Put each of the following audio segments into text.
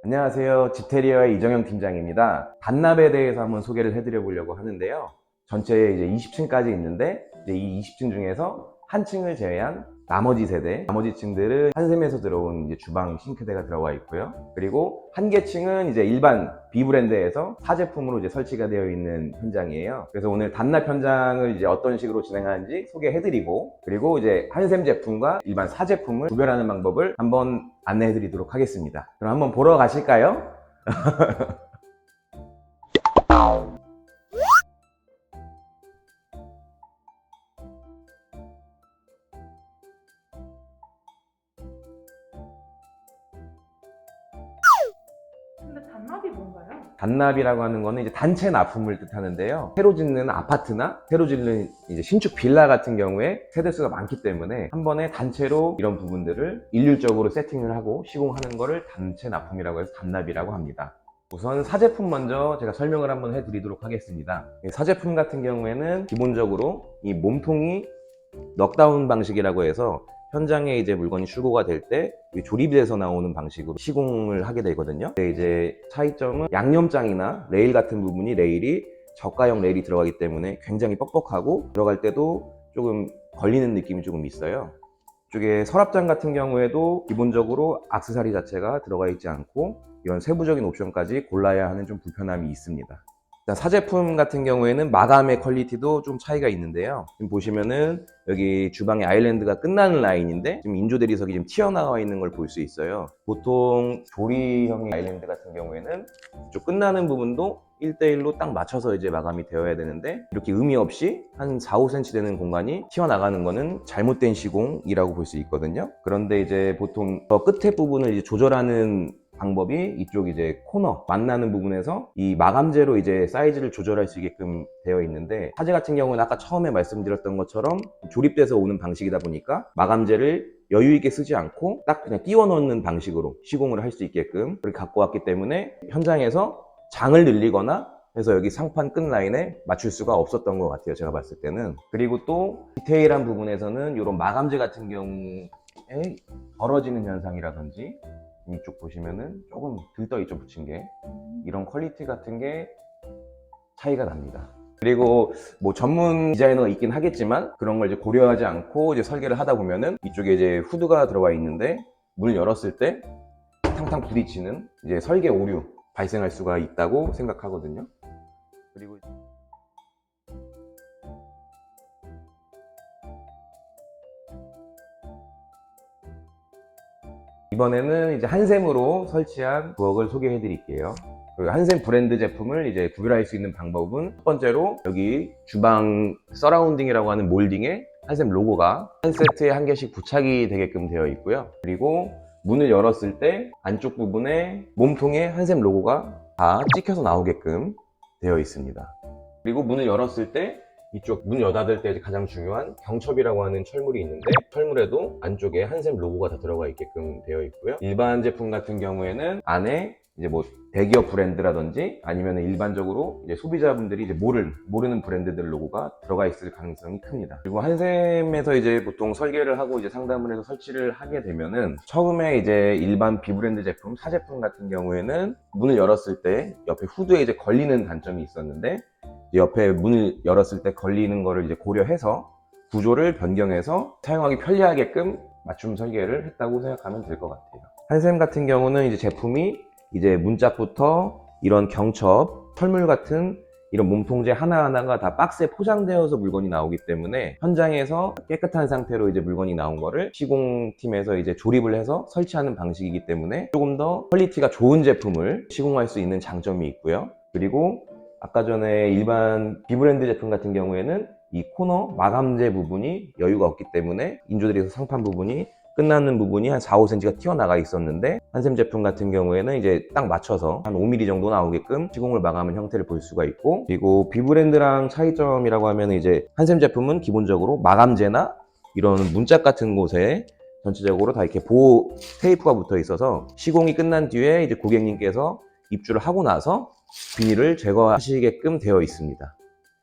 안녕하세요. 지테리어의 이정현 팀장입니다. 반납에 대해서 한번 소개를 해드려 보려고 하는데요. 전체에 이제 20층까지 있는데 이제 이 20층 중에서 한 층을 제외한 나머지 세대, 나머지 층들은 한샘에서 들어온 이제 주방 싱크대가 들어가 있고요. 그리고 한 개 층은 이제 일반 B브랜드에서 사제품으로 이제 설치가 되어 있는 현장이에요. 그래서 오늘 반납 현장을 이제 어떤 식으로 진행하는지 소개해드리고, 그리고 이제 한샘 제품과 일반 사제품을 구별하는 방법을 한번 안내해드리도록 하겠습니다. 그럼 한번 보러 가실까요? 근데 단납이 뭔가요? 반납이라고 하는 거는 이제 단체 납품을 뜻하는데요. 새로 짓는 아파트나 새로 짓는 이제 신축 빌라 같은 경우에 세대수가 많기 때문에 한 번에 단체로 이런 부분들을 일률적으로 세팅을 하고 시공하는 거를 단체 납품이라고 해서 단납이라고 합니다. 우선 사제품 먼저 제가 설명을 한번 해드리도록 하겠습니다. 사제품 같은 경우에는 기본적으로 이 몸통이 넉다운 방식이라고 해서 현장에 이제 물건이 출고가 될 때 조립돼서 나오는 방식으로 시공을 하게 되거든요. 근데 이제 차이점은 양념장이나 레일 같은 부분이 레일이 저가형 레일이 들어가기 때문에 굉장히 뻑뻑하고 들어갈 때도 조금 걸리는 느낌이 조금 있어요. 이쪽에 서랍장 같은 경우에도 기본적으로 악세사리 자체가 들어가 있지 않고 이런 세부적인 옵션까지 골라야 하는 좀 불편함이 있습니다. 사제품 같은 경우에는 마감의 퀄리티도 좀 차이가 있는데요. 지금 보시면은 여기 주방의 아일랜드가 끝나는 라인인데 지금 인조 대리석이 지금 튀어나와 있는 걸 볼 수 있어요. 보통 조리형의 아일랜드 같은 경우에는 좀 끝나는 부분도 1대1로 딱 맞춰서 이제 마감이 되어야 되는데 이렇게 의미 없이 한 4, 5cm 되는 공간이 튀어나가는 거는 잘못된 시공이라고 볼 수 있거든요. 그런데 이제 보통 저 끝에 부분을 이제 조절하는 방법이 이쪽 이제 코너 만나는 부분에서 이 마감재로 이제 사이즈를 조절할 수 있게끔 되어 있는데, 사제 같은 경우는 아까 처음에 말씀드렸던 것처럼 조립돼서 오는 방식이다 보니까 마감재를 여유 있게 쓰지 않고 딱 그냥 띄워 넣는 방식으로 시공을 할 수 있게끔 그렇게 갖고 왔기 때문에 현장에서 장을 늘리거나 해서 여기 상판 끝 라인에 맞출 수가 없었던 것 같아요, 제가 봤을 때는. 그리고 또 디테일한 부분에서는 이런 마감재 같은 경우에 벌어지는 현상이라든지 이쪽 보시면은 조금 들떠 있죠, 붙인 게. 이런 퀄리티 같은 게 차이가 납니다. 그리고 뭐 전문 디자이너가 있긴 하겠지만 그런 걸 이제 고려하지 않고 이제 설계를 하다 보면은 이쪽에 이제 후드가 들어가 있는데 문을 열었을 때 탕탕 부딪히는 이제 설계 오류 발생할 수가 있다고 생각하거든요. 그리고 이번에는 이제 한샘으로 설치한 부엌을 소개해 드릴게요. 그 한샘 브랜드 제품을 이제 구별할 수 있는 방법은 첫 번째로 여기 주방 서라운딩이라고 하는 몰딩에 한샘 로고가 한 세트에 한 개씩 부착이 되게끔 되어 있고요. 그리고 문을 열었을 때 안쪽 부분에 몸통에 한샘 로고가 다 찍혀서 나오게끔 되어 있습니다. 그리고 문을 열었을 때 이쪽 문 여닫을 때 가장 중요한 경첩이라고 하는 철물이 있는데 철물에도 안쪽에 한샘 로고가 다 들어가 있게끔 되어 있고요. 일반 제품 같은 경우에는 안에 이제 뭐 대기업 브랜드라든지 아니면 일반적으로 이제 소비자분들이 이제 모르는 브랜드들 로고가 들어가 있을 가능성이 큽니다. 그리고 한샘에서 이제 보통 설계를 하고 이제 상담을 해서 설치를 하게 되면은 처음에 이제 일반 비브랜드 제품, 사제품 같은 경우에는 문을 열었을 때 옆에 후드에 이제 걸리는 단점이 있었는데 옆에 문을 열었을 때 걸리는 거를 이제 고려해서 구조를 변경해서 사용하기 편리하게끔 맞춤 설계를 했다고 생각하면 될 것 같아요. 한샘 같은 경우는 이제 제품이 이제 문짝부터 이런 경첩, 철물 같은 이런 몸통제 하나하나가 다 박스에 포장되어서 물건이 나오기 때문에 현장에서 깨끗한 상태로 이제 물건이 나온 거를 시공팀에서 이제 조립을 해서 설치하는 방식이기 때문에 조금 더 퀄리티가 좋은 제품을 시공할 수 있는 장점이 있고요. 그리고 아까 전에 일반 비브랜드 제품 같은 경우에는 이 코너 마감재 부분이 여유가 없기 때문에 인조들에서 상판 부분이 끝나는 부분이 한 4, 5cm가 튀어나가 있었는데 한샘 제품 같은 경우에는 이제 딱 맞춰서 한 5mm 정도 나오게끔 시공을 마감한 형태를 볼 수가 있고, 그리고 비브랜드랑 차이점이라고 하면 이제 한샘 제품은 기본적으로 마감재나 이런 문짝 같은 곳에 전체적으로 다 이렇게 보호 테이프가 붙어 있어서 시공이 끝난 뒤에 이제 고객님께서 입주를 하고 나서 비닐을 제거하시게끔 되어 있습니다.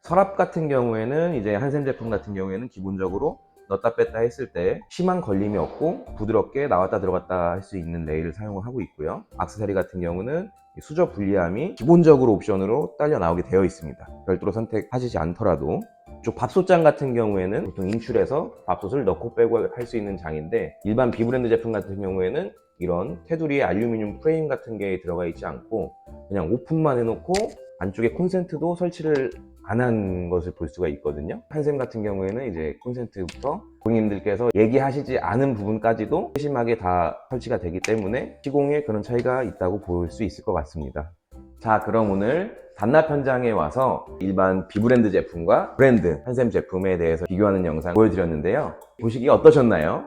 서랍 같은 경우에는 이제 한샘 제품 같은 경우에는 기본적으로 넣었다 뺐다 했을 때 심한 걸림이 없고 부드럽게 나왔다 들어갔다 할 수 있는 레일을 사용을 하고 있고요. 액세서리 같은 경우는 수저 분리함이 기본적으로 옵션으로 딸려 나오게 되어 있습니다. 별도로 선택하시지 않더라도. 이쪽 밥솥장 같은 경우에는 보통 인출해서 밥솥을 넣고 빼고 할 수 있는 장인데, 일반 비브랜드 제품 같은 경우에는 이런 테두리에 알루미늄 프레임 같은 게 들어가 있지 않고 그냥 오픈만 해놓고 안쪽에 콘센트도 설치를 안 한 것을 볼 수가 있거든요. 한샘 같은 경우에는 이제 콘센트부터 고객님들께서 얘기하시지 않은 부분까지도 세심하게 다 설치가 되기 때문에 시공에 그런 차이가 있다고 볼 수 있을 것 같습니다. 자, 그럼 오늘 단납 현장에 와서 일반 비브랜드 제품과 브랜드 한샘 제품에 대해서 비교하는 영상 보여드렸는데요. 보시기 어떠셨나요?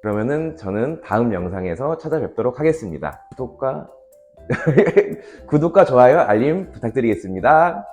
그러면은 저는 다음 영상에서 찾아뵙도록 하겠습니다. 구독과 좋아요, 알림 부탁드리겠습니다.